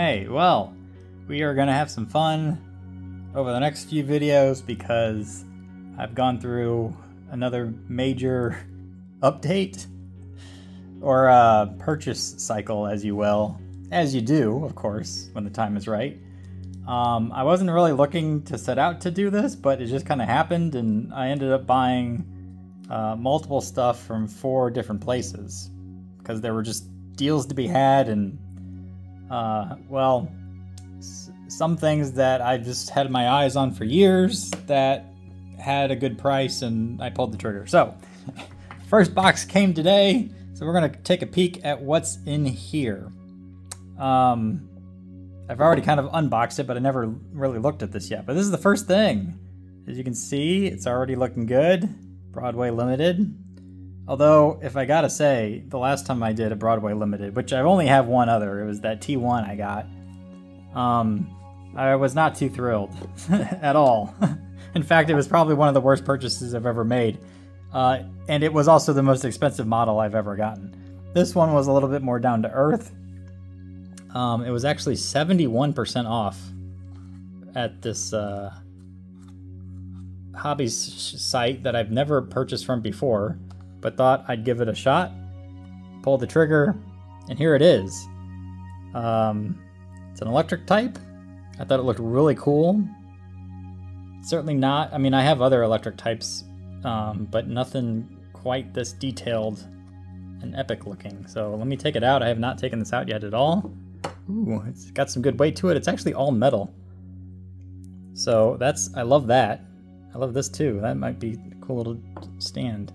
Alright, well, we are going to have some fun over the next few videos because I've gone through another major update or purchase cycle, as you will. As you do, of course, when the time is right. I wasn't really looking to set out to do this, but it just kind of happened, and I ended up buying multiple stuff from 4 different places because there were just deals to be had, and well, some things that I just had my eyes on for years that had a good price, and I pulled the trigger. So, first box came today, so we're gonna take a peek at what's in here. I've already kind of unboxed it, but I never really looked at this yet. But this is the first thing. As you can see, it's already looking good. Broadway Limited. Although, if I gotta say, the last time I did a Broadway Limited, which I only have one other, it was that T1 I got. I was not too thrilled at all. In fact, it was probably one of the worst purchases I've ever made. And it was also the most expensive model I've ever gotten. This one was a little bit more down to earth. It was actually 71% off at this hobby site that I've never purchased from before, but thought I'd give it a shot. Pulled the trigger, and here it is. It's an electric type. I thought it looked really cool. Certainly not, I mean, I have other electric types, but nothing quite this detailed and epic looking. So let me take it out. I have not taken this out yet at all. Ooh, it's got some good weight to it. It's actually all metal. So I love that. I love this too. That might be a cool little stand.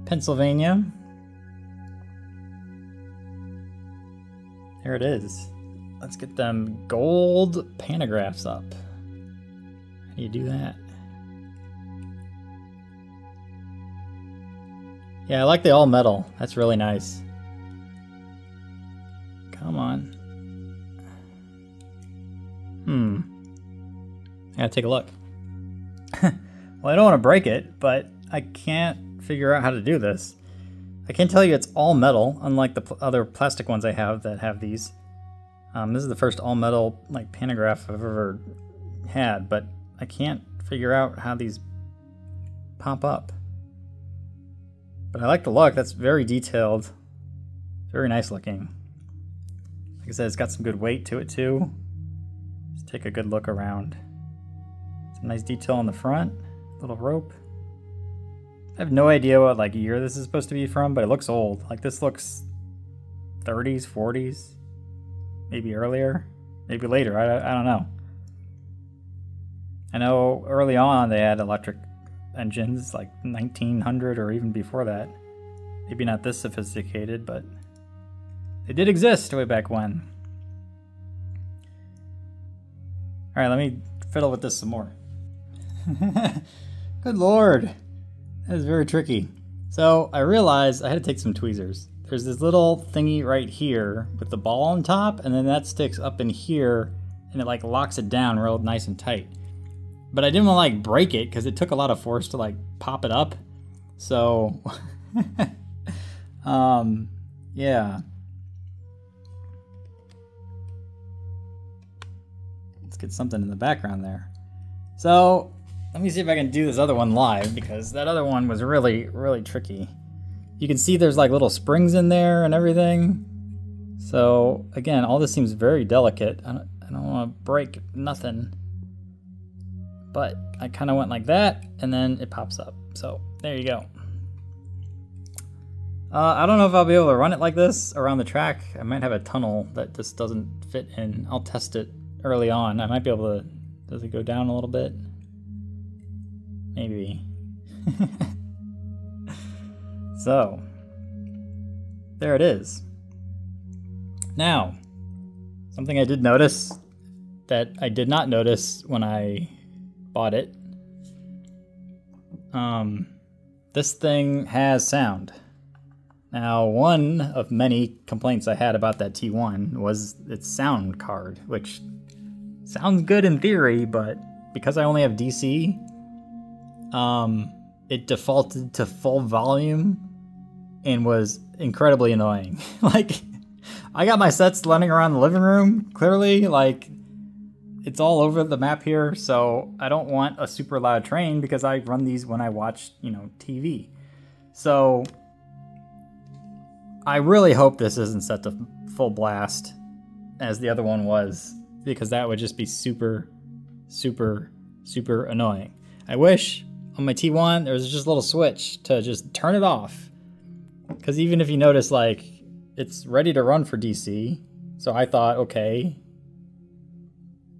Pennsylvania. There it is. Let's get them gold pantographs up. How do you do that? Yeah, I like the all metal. That's really nice. Come on. I gotta take a look. Well, I don't want to break it, but I can't figure out how to do this. I can tell you it's all metal, unlike the other plastic ones I have that have these. This is the first all metal like pantograph I've ever had, but I can't figure out how these pop up. But I like the look. That's very detailed, very nice looking. Like I said, it's got some good weight to it too. Just take a good look around. Some nice detail on the front, little rope. I have no idea what like year this is supposed to be from, but it looks old. Like this looks 30s, 40s, maybe earlier, maybe later. I don't know. I know early on they had electric engines, like 1900 or even before that. Maybe not this sophisticated, but they did exist way back when. All right, let me fiddle with this some more. Good lord, that is very tricky. So I realized I had to take some tweezers. There's this little thingy right here with the ball on top, and then that sticks up in here, and it like locks it down real nice and tight. But I didn't want to like break it because it took a lot of force to like pop it up. So, yeah. Let's get something in the background there. So, let me see if I can do this other one live, because that other one was really, really tricky. You can see there's like little springs in there and everything. So, again, all this seems very delicate. I don't want to break nothing. But I kind of went like that, and then it pops up. So, there you go. I don't know if I'll be able to run it like this around the track. I might have a tunnel that this doesn't fit in. I'll test it early on. I might be able to... Does it go down a little bit? Maybe. So, there it is. Now, something I did notice that I did not notice when I bought it. This thing has sound. Now, one of many complaints I had about that T1 was its sound card, which sounds good in theory, but because I only have DC, it defaulted to full volume and was incredibly annoying. Like, I got my sets running around the living room, clearly, like, it's all over the map here, so I don't want a super loud train because I run these when I watch, you know, TV. So I really hope this isn't set to full blast as the other one was, because that would just be super, super, super annoying. I wish on my T1 there was just a little switch to just turn it off. Because even if you notice, like, it's ready to run for DC, so I thought, okay,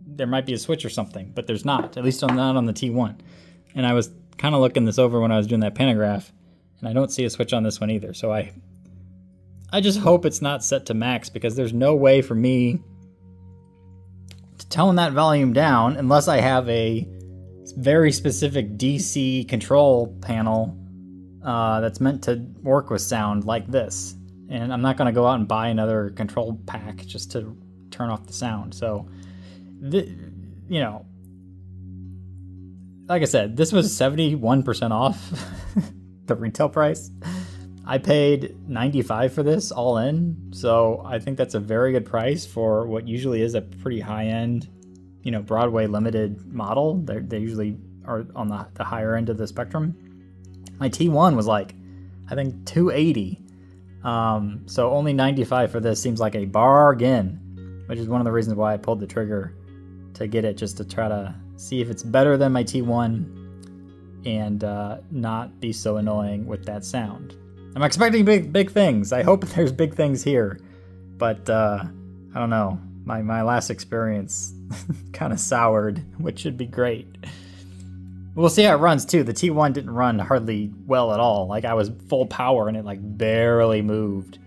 there might be a switch or something, but there's not, at least not on the T1. And I was kind of looking this over when I was doing that pantograph, and I don't see a switch on this one either. So I just hope it's not set to max, because there's no way for me to tone that volume down unless I have a very specific DC control panel that's meant to work with sound like this. And I'm not going to go out and buy another control pack just to turn off the sound. So, you know, like I said, this was 71% off the retail price. I paid $95 for this all in, so I think that's a very good price for what usually is a pretty high-end, you know, Broadway Limited model. They usually are on the higher end of the spectrum. My T1 was like, I think $280. So only $95 for this seems like a bargain, which is one of the reasons why I pulled the trigger to get it, just to try to see if it's better than my T1 and not be so annoying with that sound. I'm expecting big things. I hope there's big things here, but I don't know. My last experience kind of soured, which should be great. We'll see how it runs too. The T1 didn't run hardly well at all. Like, I was full power and it like barely moved.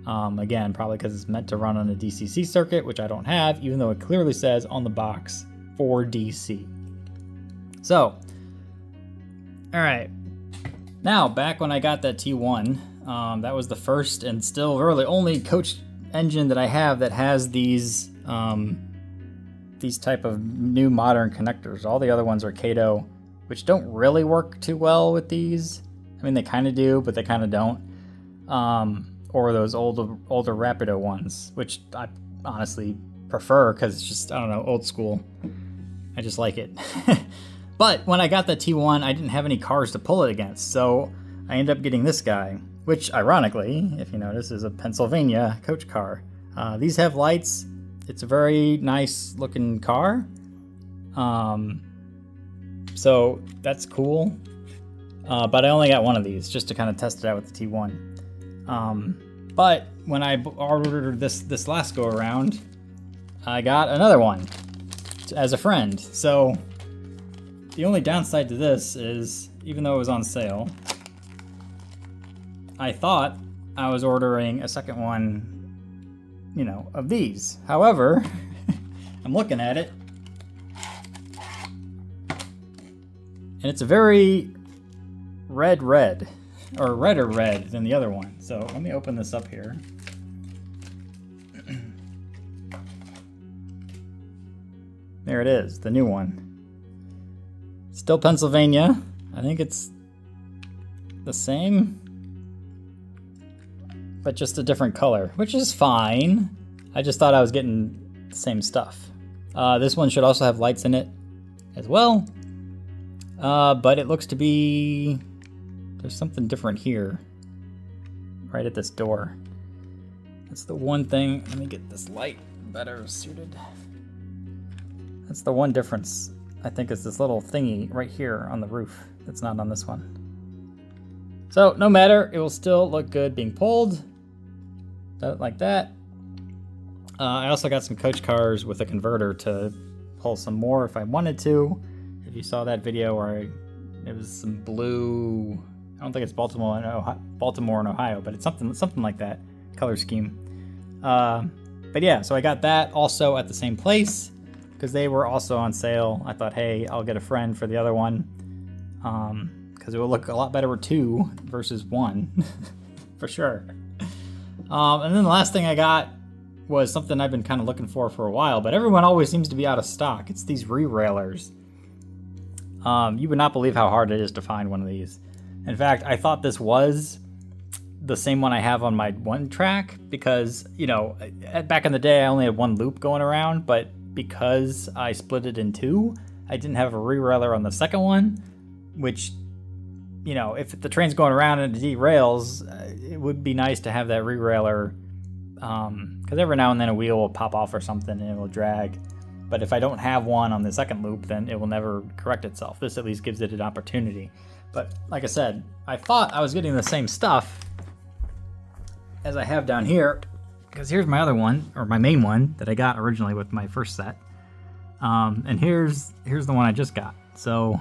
Again, probably because it's meant to run on a DCC circuit, which I don't have, even though it clearly says on the box for DC. So, all right. Now, back when I got that T1, that was the first and still really only coach engine that I have that has these type of new modern connectors. All the other ones are Kato, which don't really work too well with these. I mean, they kind of do, but they kind of don't. Or those older Rapido ones, which I honestly prefer because it's just, I don't know, old school. I just like it. But when I got the T1, I didn't have any cars to pull it against, so I ended up getting this guy, which ironically, if you notice, is a Pennsylvania coach car. These have lights. It's a very nice looking car. So that's cool. But I only got one of these just to kind of test it out with the T1. But when I ordered this last go around, I got another one as a friend. So the only downside to this is, even though it was on sale, I thought I was ordering a second one, you know, of these. However, I'm looking at it, and it's a very red, or redder red than the other one. So let me open this up here. There it is, the new one. Still Pennsylvania. I think it's the same, but just a different color, which is fine. I just thought I was getting the same stuff. This one should also have lights in it as well. But it looks to be, there's something different here, right at this door. That's the one thing. Let me get this light better suited. That's the one difference, I think, is this little thingy right here on the roof that's not on this one. So no matter, it will still look good being pulled like that. I also got some coach cars with a converter to pull some more if I wanted to. If you saw that video where it was some blue, I don't think it's Baltimore and Ohio, but it's something like that color scheme. But yeah, so I got that also at the same place because they were also on sale. I thought, hey, I'll get a friend for the other one because it will look a lot better with two versus one for sure. And then the last thing I got was something I've been kind of looking for a while, but everyone always seems to be out of stock. It's these re-railers. You would not believe how hard it is to find one of these. In fact, I thought this was the same one I have on my one track because, you know, back in the day I only had one loop going around, but because I split it in two, I didn't have a re-railer on the second one, which, you know, if the train's going around and it derails, it would be nice to have that re-railer, because every now and then a wheel will pop off or something and it will drag. But if I don't have one on the second loop, then it will never correct itself. This at least gives it an opportunity. But like I said, I thought I was getting the same stuff as I have down here, because here's my other one, or my main one that I got originally with my first set. And here's the one I just got. So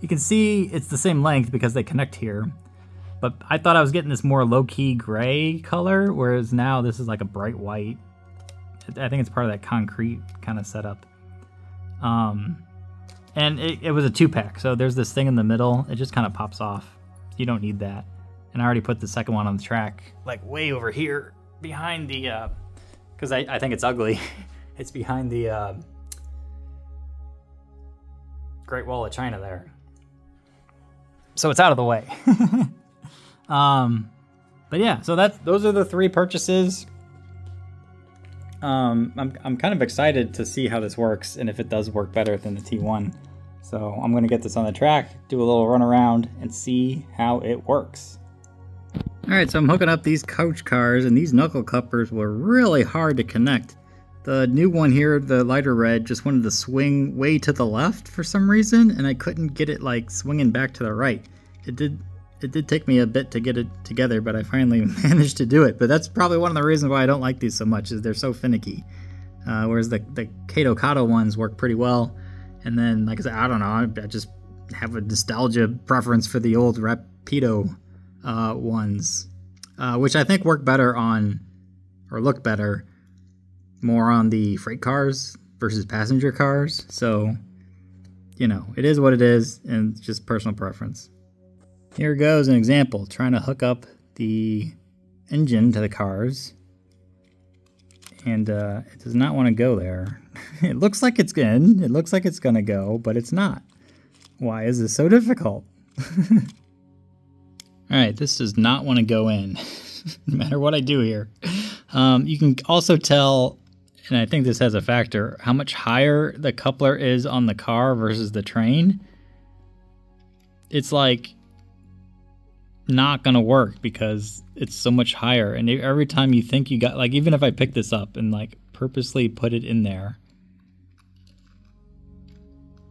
you can see it's the same length because they connect here. But I thought I was getting this more low-key gray color, whereas now this is like a bright white. I think it's part of that concrete kind of setup. And it was a 2-pack, so there's this thing in the middle. It just kind of pops off. You don't need that. And I already put the second one on the track, like way over here behind the, because I think it's ugly. It's behind the Great Wall of China there. So it's out of the way. But yeah, so those are the 3 purchases. I'm kind of excited to see how this works and if it does work better than the T1. So I'm going to get this on the track, do a little run around, and see how it works. Alright, so I'm hooking up these coach cars, and these knuckle cuppers were really hard to connect. The new one here, the lighter red, just wanted to swing way to the left for some reason, and I couldn't get it like swinging back to the right. It did take me a bit to get it together, but I finally managed to do it. But that's probably one of the reasons why I don't like these so much, is they're so finicky. Whereas the Kato Kato ones work pretty well. And then, like I said, I don't know, I just have a nostalgia preference for the old Rapido ones, which I think work better on, or look better, more on the freight cars versus passenger cars. So, you know, it is what it is, and it's just personal preference. Here goes an example, trying to hook up the engine to the cars, and it does not want to go there. It looks like it's in, it looks like it's gonna go, but it's not. Why is this so difficult? Alright, this does not want to go in, no matter what I do here. You can also tell, and I think this has a factor, how much higher the coupler is on the car versus the train. It's like not gonna work because it's so much higher, and every time you think you got, like, even if I pick this up and like purposely put it in there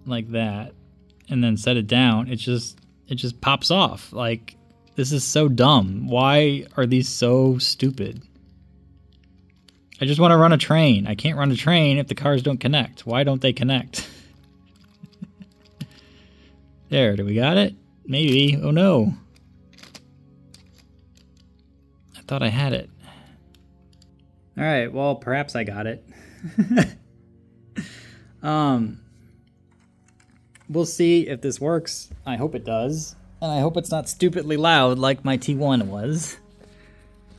like that and then set it down, it just pops off. Like, this is so dumb. Why are these so stupid? I just want to run a train. I can't run a train if the cars don't connect. Why don't they connect? There, do we got it? Maybe. Oh no. I thought I had it. Alright, well, perhaps I got it. We'll see if this works. I hope it does. And I hope it's not stupidly loud like my T1 was.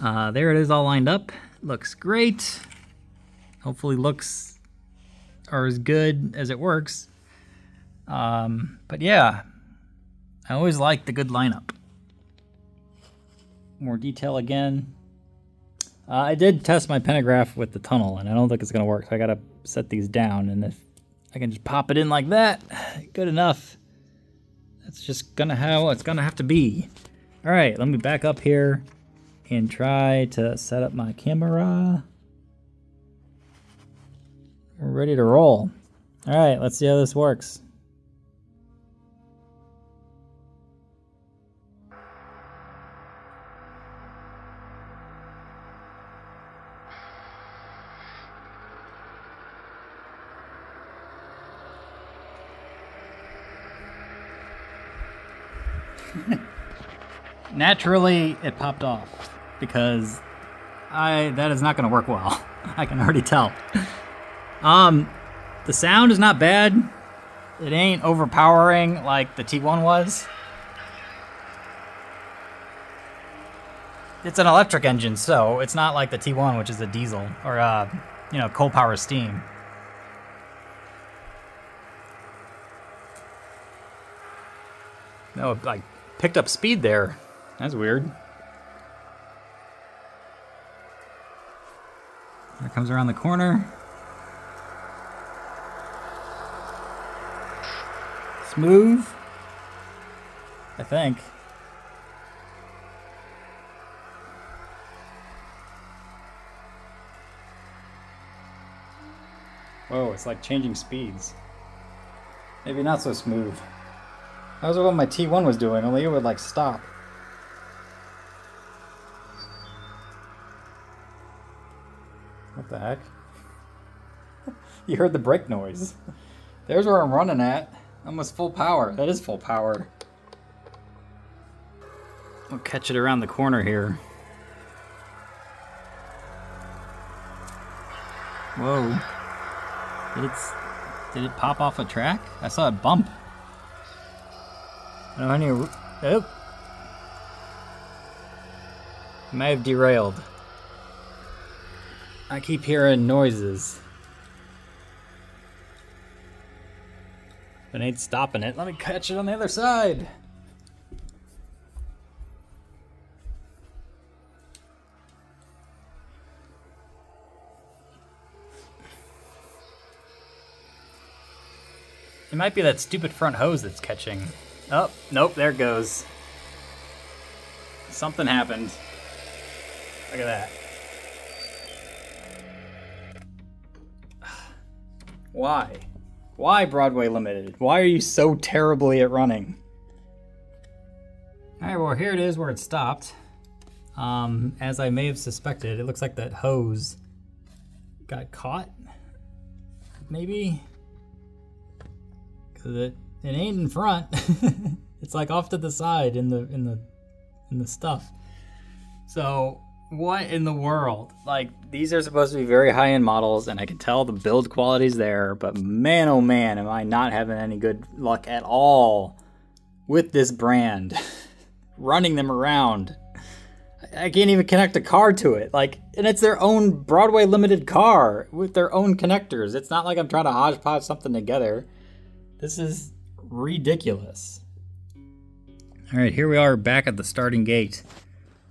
There it is, all lined up. Looks great. Hopefully looks are as good as it works. But yeah, I always like the good lineup. More detail again. I did test my pantograph with the tunnel, and I don't think it's gonna work, so I gotta set these down, and if I can just pop it in like that, good enough. That's just how it's gonna have to be. All right, let me back up here and try to set up my camera. We're ready to roll. All right, let's see how this works. Naturally, it popped off because that is not going to work well. I can already tell. The sound is not bad. It ain't overpowering like the T1 was. It's an electric engine, so it's not like the T1, which is a diesel or you know, coal power steam. No, like picked up speed there. That's weird. comes around the corner. Smooth, I think. Whoa, it's like changing speeds. Maybe not so smooth. That was what my T1 was doing, only it would like stop. What the heck? You heard the brake noise. There's where I'm running at. Almost full power. That is full power. I'll catch it around the corner here. Whoa. Did it pop off a track? I saw it bump. I don't know any. Oh. May have derailed. I keep hearing noises. But it ain't stopping it. Let me catch it on the other side. It might be that stupid front hose that's catching. Oh, nope, there it goes. Something happened. Look at that. Why? Why Broadway Limited? Why are you so terribly at running? Alright, well here it is where it stopped. As I may have suspected, it looks like that hose got caught. Maybe? Cause it ain't in front. It's like off to the side in the stuff. So what in the world? Like, these are supposed to be very high-end models, and I can tell the build quality's there, but man, oh man, am I not having any good luck at all with this brand. Running them around. I can't even connect a car to it. Like, and it's their own Broadway Limited car with their own connectors. It's not like I'm trying to hodgepodge something together. This is ridiculous. All right, here we are back at the starting gate.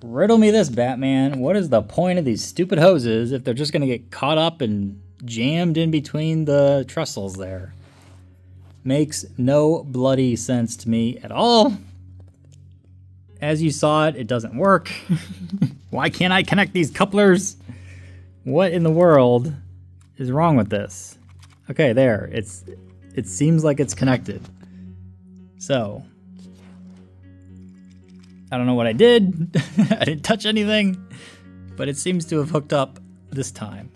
Riddle me this, Batman. What is the point of these stupid hoses if they're just gonna get caught up and jammed in between the trestles there? Makes no bloody sense to me at all. As you saw it, it doesn't work. Why can't I connect these couplers? What in the world is wrong with this? Okay, there. It seems like it's connected. So, I don't know what I did. I didn't touch anything, but it seems to have hooked up this time.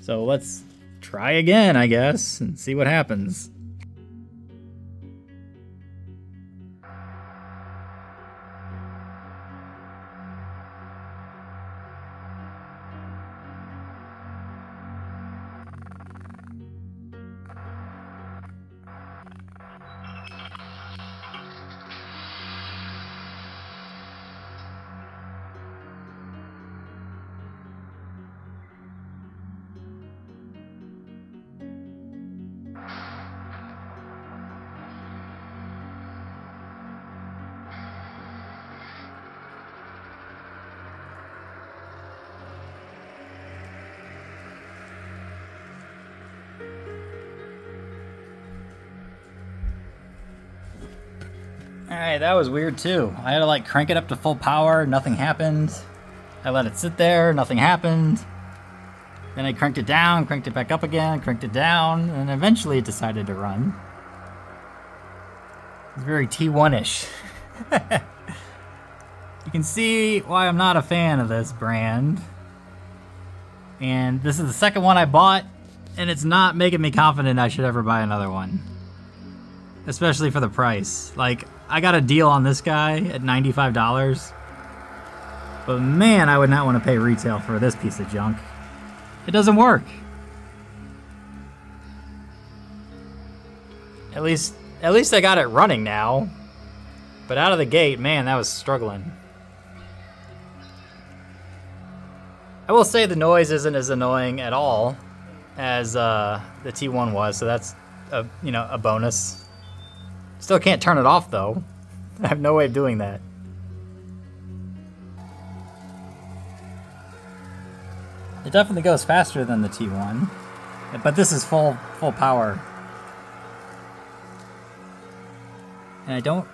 So let's try again, I guess, and see what happens. Alright, that was weird too. I had to like crank it up to full power, nothing happened. I let it sit there, nothing happened. Then I cranked it down, cranked it back up again, cranked it down, and eventually it decided to run. It's very T1-ish. You can see why I'm not a fan of this brand. And this is the second one I bought, and it's not making me confident I should ever buy another one. Especially for the price. Like, I got a deal on this guy at $95. But man, I would not want to pay retail for this piece of junk. It doesn't work. At least I got it running now. But out of the gate, man, that was struggling. I will say the noise isn't as annoying at all as the T1 was, so that's a bonus. Still can't turn it off though. I have no way of doing that. It definitely goes faster than the T1, but this is full power. And I don't...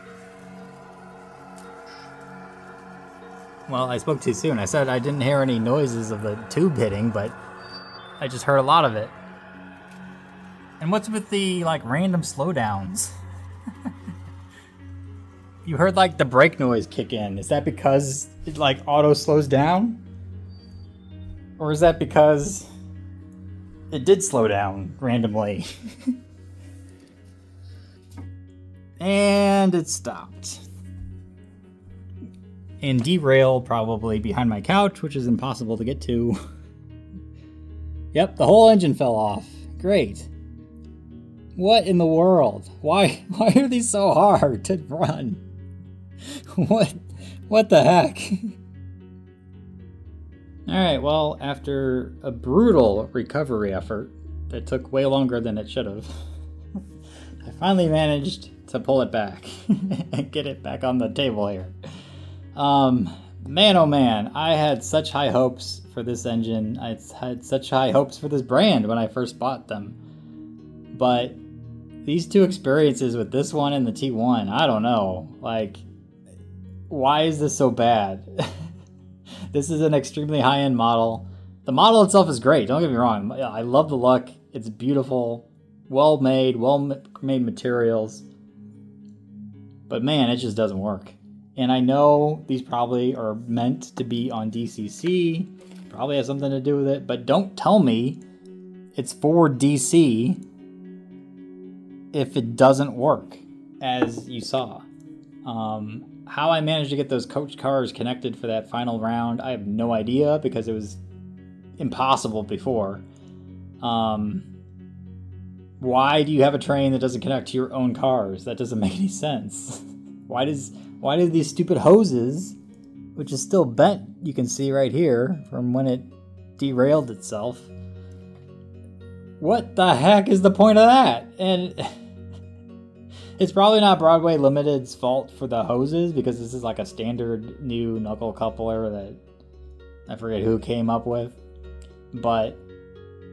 Well, I spoke too soon. I said I didn't hear any noises of the tube hitting, but I just heard a lot of it. And what's with the, like, random slowdowns? You heard, like, the brake noise kick in. Is that because it, like, auto slows down? Or is that because it did slow down randomly? And it stopped. And derailed probably behind my couch, which is impossible to get to. Yep, the whole engine fell off. Great. What in the world? Why are these so hard to run? What the heck? Alright, well, after a brutal recovery effort that took way longer than it should have, I finally managed to pull it back and get it back on the table here. Man oh man, I had such high hopes for this engine. I had such high hopes for this brand when I first bought them. But these two experiences with this one and the T1, I don't know. Like, why is this so bad? This is an extremely high-end model. The model itself is great, don't get me wrong. I love the look. It's beautiful, well-made materials. But man, it just doesn't work. And I know these probably are meant to be on DCC, probably has something to do with it, but don't tell me it's for DC if it doesn't work, as you saw. How I managed to get those coach cars connected for that final round, I have no idea, because it was impossible before. Why do you have a train that doesn't connect to your own cars? That doesn't make any sense. Why do these stupid hoses, which is still bent, you can see right here, from when it derailed itself. What the heck is the point of that? And it's probably not Broadway Limited's fault for the hoses, because this is like a standard new knuckle coupler that I forget who came up with. But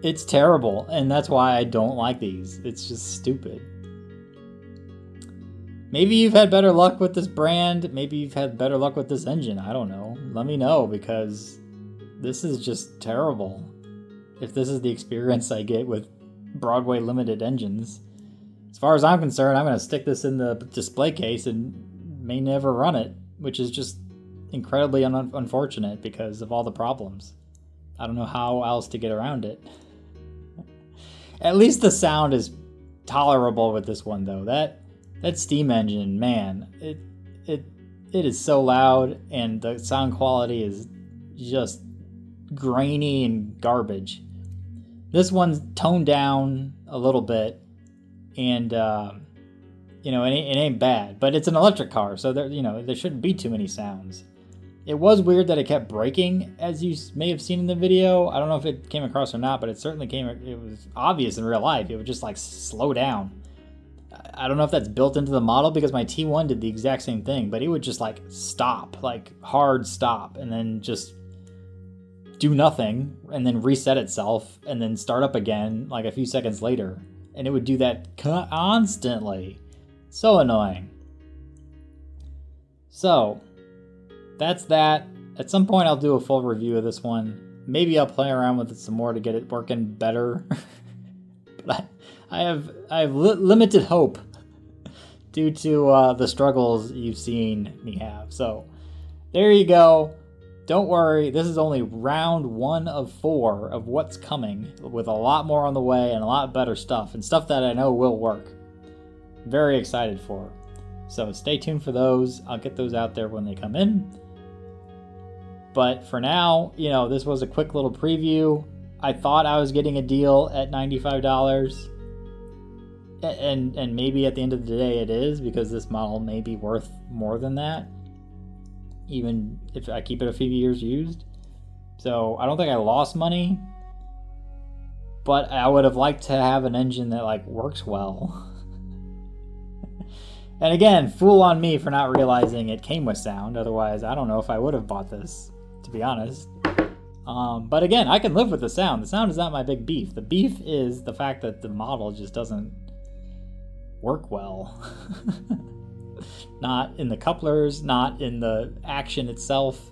it's terrible, and that's why I don't like these. It's just stupid. Maybe you've had better luck with this brand. Maybe you've had better luck with this engine. I don't know. Let me know, because this is just terrible. If this is the experience I get with Broadway Limited engines. As far as I'm concerned, I'm going to stick this in the display case and may never run it, which is just incredibly unfortunate because of all the problems. I don't know how else to get around it. At least the sound is tolerable with this one, though. That steam engine, man, it is so loud, and the sound quality is just grainy and garbage. This one's toned down a little bit, and you know, it ain't bad, but it's an electric car, so there shouldn't be too many sounds. It was weird that it kept braking, as you may have seen in the video. I don't know if it came across or not, but it certainly it was obvious in real life. It would just like slow down. I don't know if that's built into the model, because my T1 did the exact same thing, but it would just like stop, like hard stop, and then just do nothing, and then reset itself, and then start up again like a few seconds later. And it would do that constantly. So annoying. So, that's that. At some point I'll do a full review of this one. Maybe I'll play around with it some more to get it working better. But I have limited hope due to the struggles you've seen me have. So, there you go. Don't worry, this is only round 1 of 4 of what's coming, with a lot more on the way and a lot better stuff, and stuff that I know will work. Very excited for. So stay tuned for those. I'll get those out there when they come in. But for now, you know, this was a quick little preview. I thought I was getting a deal at $95. And maybe at the end of the day it is, because this model may be worth more than that, even if I keep it a few years used. So I don't think I lost money, but I would have liked to have an engine that like works well. And again, fool on me for not realizing it came with sound. Otherwise, I don't know if I would have bought this, to be honest. But again, I can live with the sound. The sound is not my big beef. The beef is the fact that the model just doesn't work well. Not in the couplers, not in the action itself,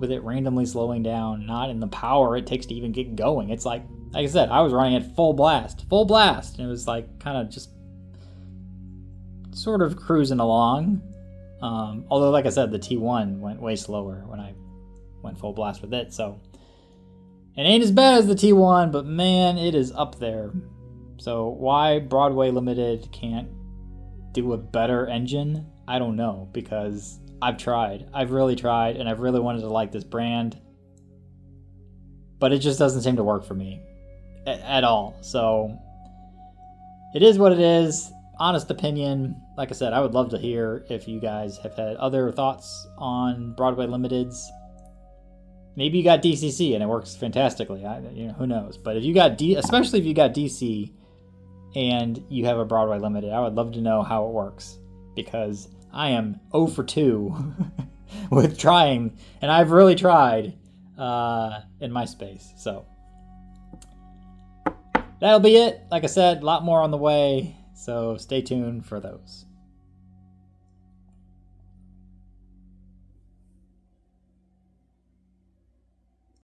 with it randomly slowing down, not in the power it takes to even get going. It's like I said, I was running at full blast, and it was like kind of just sort of cruising along. Although, like I said, the T1 went way slower when I went full blast with it, so it ain't as bad as the T1, but man, it is up there. So why Broadway Limited can't do a better engine, I don't know, because I've tried. I've really tried, and I've really wanted to like this brand, but it just doesn't seem to work for me at all. So it is what it is. Honest opinion. Like I said, I would love to hear if you guys have had other thoughts on Broadway Limiteds. Maybe you got DCC and it works fantastically. Who knows? But if you got especially if you got DC and you have a Broadway Limited, I would love to know how it works, because I am 0 for 2 with trying, and I've really tried in my space. So that'll be it. Like I said, a lot more on the way, so stay tuned for those.